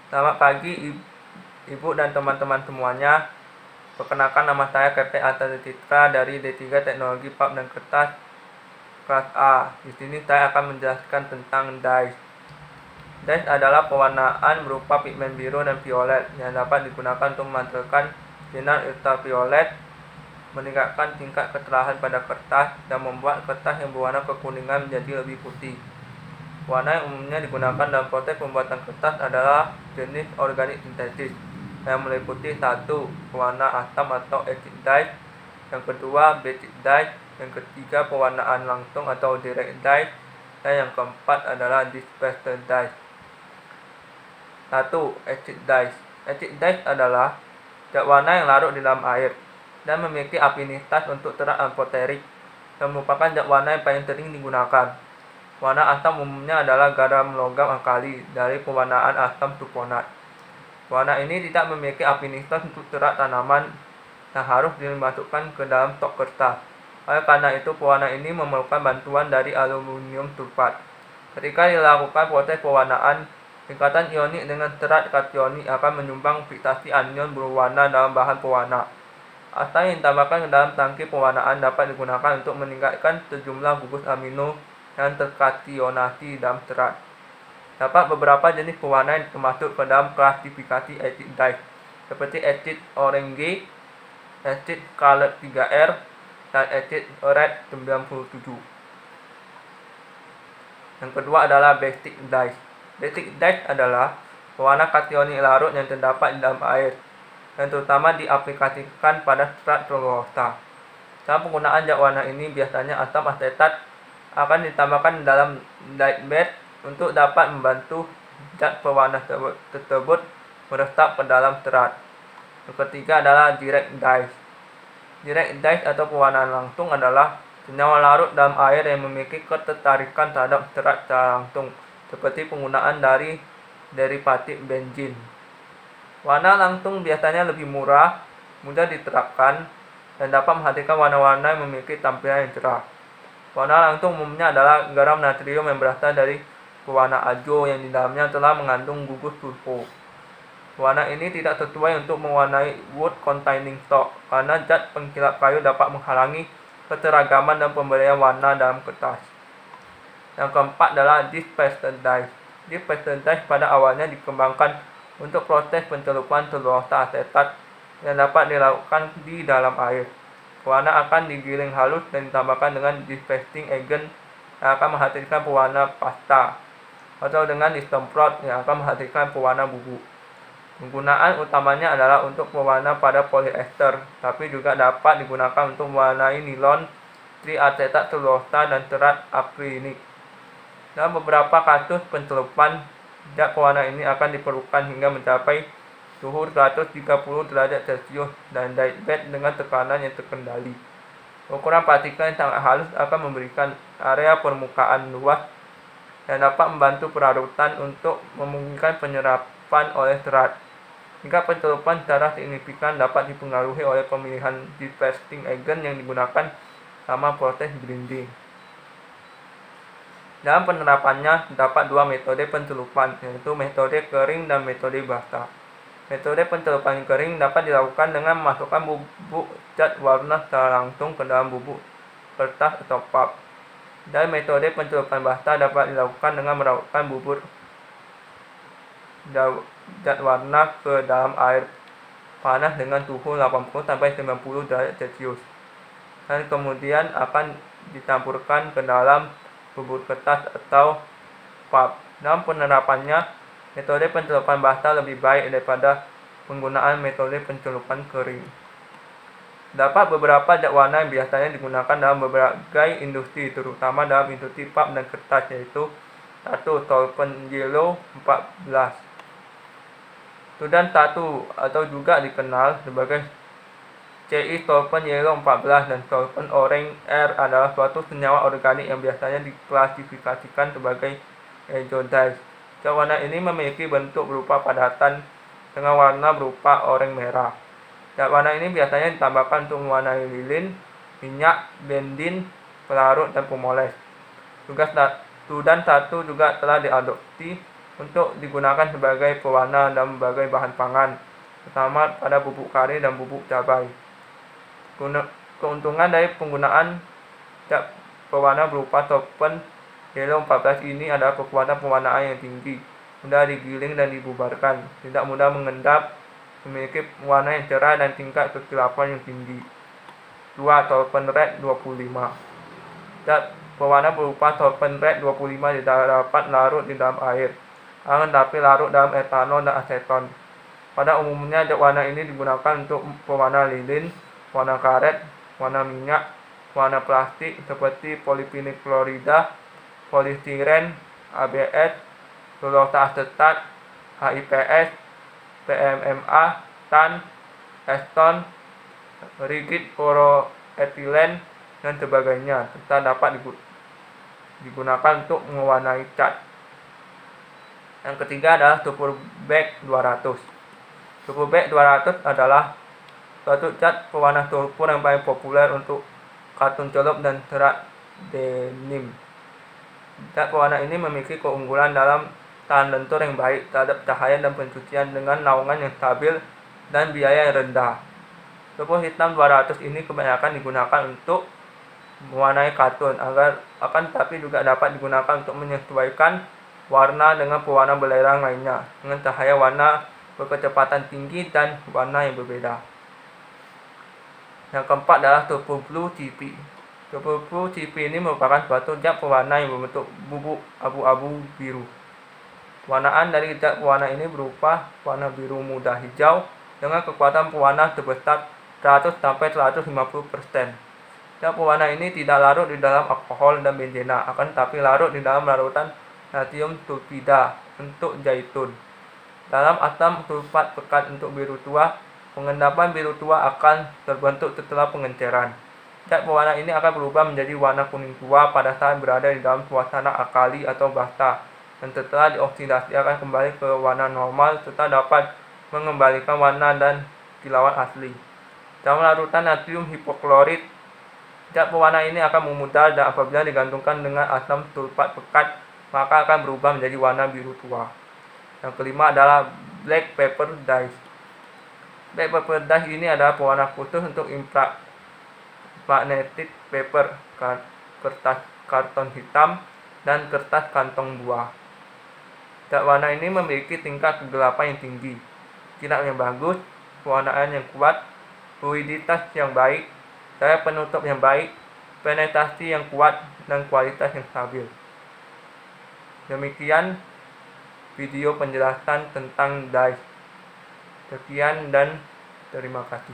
Selamat pagi Ibu dan teman-teman semuanya. Perkenalkan, nama saya Kepte Antara Citra dari D3 Teknologi Pulp dan Kertas kelas A. Di sini saya akan menjelaskan tentang dyes. Dyes adalah pewarnaan berupa pigmen biru dan violet yang dapat digunakan untuk memantulkan sinar ultraviolet, meningkatkan tingkat kecerahan pada kertas, dan membuat kertas yang berwarna kekuningan menjadi lebih putih. Warna yang umumnya digunakan dalam proses pembuatan kertas adalah jenis organik sintetis yang meliputi 1. Pewarna asam atau acid dyes, yang kedua basic dyes, yang ketiga pewarnaan langsung atau direct dyes, dan yang keempat adalah disperser dyes. 1. Acid dyes. Acid dyes adalah zat warna yang larut di dalam air dan memiliki afinitas untuk serat amphoteric dan merupakan zat warna yang paling sering digunakan. Warna asam umumnya adalah garam logam alkali dari pewarnaan asam sulfonat. Warna ini tidak memiliki afinitas untuk serat tanaman yang harus dimasukkan ke dalam stok kertas. Oleh karena itu, pewarna ini memerlukan bantuan dari aluminium sulfat. Ketika dilakukan proses pewarnaan, tingkatan ionik dengan serat kationik akan menyumbang fiksasi anion berwarna dalam bahan pewarna. Asam yang ditambahkan ke dalam tangki pewarnaan dapat digunakan untuk meningkatkan sejumlah gugus amino yang terkationasi dalam serat. Dapat beberapa jenis pewarna yang termasuk ke dalam klasifikasi acid dyes, seperti acid orange, acid scarlet 3R, dan acid red 97. Yang kedua adalah basic dyes. Basic dyes adalah pewarna kationik larut yang terdapat di dalam air, yang terutama diaplikasikan pada serat selulosa. Dalam penggunaan zat warna ini, biasanya asam asetat akan ditambahkan dalam dye bed untuk dapat membantu zat pewarna tersebut meresap ke dalam serat. Yang ketiga adalah direct dyes. Direct dyes atau pewarnaan langsung adalah senyawa larut dalam air yang memiliki ketertarikan terhadap serat secara langsung, seperti penggunaan dari derivatif benzin. Warna langsung biasanya lebih murah, mudah diterapkan, dan dapat menghasilkan warna-warna yang memiliki tampilan yang cerah. Warna langsung umumnya adalah garam natrium yang berasal dari pewarna ajo yang di dalamnya telah mengandung gugus sulfur. Warna ini tidak sesuai untuk mewarnai wood containing stock karena zat pengkilap kayu dapat menghalangi keseragaman dan pemberian warna dalam kertas. Yang keempat adalah disperser dyes. Disperser dyes pada awalnya dikembangkan untuk proses pencelupan selulosa asetat yang dapat dilakukan di dalam air. Warna akan digiling halus dan ditambahkan dengan dispersing agent yang akan menghasilkan pewarna pasta, atau dengan disemprot yang akan menghasilkan pewarna bubuk. Penggunaan utamanya adalah untuk pewarna pada poliester, tapi juga dapat digunakan untuk mewarnai nilon, triacetat selulosa, dan serat akrilik. Dalam beberapa kasus pencelupan, zat pewarna ini akan diperlukan hingga mencapai suhu 130 derajat Celcius dan dye bed dengan tekanan yang terkendali. Ukuran partikel yang sangat halus akan memberikan area permukaan luas yang dapat membantu perarutan untuk memungkinkan penyerapan oleh serat. Jika pencelupan secara signifikan dapat dipengaruhi oleh pemilihan dispersing agent yang digunakan selama proses grinding. Dalam penerapannya terdapat dua metode pencelupan, yaitu metode kering dan metode basah. Metode pencelupan kering dapat dilakukan dengan memasukkan bubuk zat warna secara langsung ke dalam bubuk kertas atau pulp. Dan metode pencelupan basah dapat dilakukan dengan melarutkan bubuk zat warna ke dalam air panas dengan suhu 80-90 derajat Celcius, dan kemudian akan dicampurkan ke dalam bubuk kertas atau pulp. Dalam penerapannya, metode pencelupan basah lebih baik daripada penggunaan metode pencelupan kering. Dapat beberapa zat warna yang biasanya digunakan dalam berbagai industri, terutama dalam industri pulp dan kertas, yaitu 1. Solvent yellow 14. Sudan 1 atau juga dikenal sebagai CI solvent yellow 14 dan solvent orange R adalah suatu senyawa organik yang biasanya diklasifikasikan sebagai azo-dyes. Zat warna ini memiliki bentuk berupa padatan dengan warna berupa oranye merah. Zat warna ini biasanya ditambahkan untuk mewarnai lilin, minyak, benzin, pelarut, dan pemoles. Tugas Sudan 1 juga telah diadopsi untuk digunakan sebagai pewarna dalam berbagai bahan pangan, terutama pada bubuk kari dan bubuk cabai. Keuntungan dari penggunaan cat pewarna berupa solvent Yellow 14 ini adalah kekuatan pewarnaan yang tinggi, mudah digiling dan dibubarkan, tidak mudah mengendap, memiliki warna yang cerah dan tingkat kekilapan yang tinggi. 2. Solvent Red 25. Cat pewarna berupa solvent Red 25 tidak dapat larut di dalam air, akan tapi larut dalam etanol dan aseton. Pada umumnya cat warna ini digunakan untuk pewarna lilin, warna karet, warna minyak, warna plastik seperti polivinil klorida, polistiren, ABS, selulosa asetat, HIPS, PMMA, TAN, acetone, rigid chloroethylene, dan sebagainya, serta dapat digunakan untuk mewarnai cat. Yang ketiga adalah Superbag 200. Superbag 200 adalah suatu cat pewarna sulfur yang paling populer untuk katun celup dan serat denim. Cat pewarna ini memiliki keunggulan dalam tahan lentur yang baik terhadap cahaya dan pencucian dengan naungan yang stabil dan biaya yang rendah. Super hitam 200 ini kebanyakan digunakan untuk mewarnai katun, akan tapi juga dapat digunakan untuk menyesuaikan warna dengan pewarna belerang lainnya dengan cahaya warna berkecepatan tinggi dan warna yang berbeda. Yang keempat adalah Super Blue CP. Super Blue CP ini merupakan suatu cat pewarna yang berbentuk bubuk abu-abu biru. Warnaan dari cat pewarna ini berupa warna biru muda hijau dengan kekuatan pewarna sebesar 100-150%. Cat pewarna ini tidak larut di dalam alkohol dan benzena, akan tapi larut di dalam larutan natrium sulfida untuk zaitun. Dalam asam sulfat pekat untuk biru tua, pengendapan biru tua akan terbentuk setelah pengenceran. Cat pewarna ini akan berubah menjadi warna kuning tua pada saat berada di dalam suasana alkali atau basa, dan setelah dioksidasi akan kembali ke warna normal serta dapat mengembalikan warna dan kilauan asli. Dalam larutan natrium hipoklorit, cat pewarna ini akan memudar dan apabila digantungkan dengan asam sulfat pekat, maka akan berubah menjadi warna biru tua. Yang kelima adalah Black Paper Dyes. Black Paper Dyes ini adalah pewarna khusus untuk magnetic paper, kertas karton hitam, dan kertas kantong buah. Cat warna ini memiliki tingkat kegelapan yang tinggi, kilat yang bagus, pewarnaan yang kuat, fluiditas yang baik, daya penutup yang baik, penetrasi yang kuat, dan kualitas yang stabil. Demikian video penjelasan tentang dyes. Sekian dan terima kasih.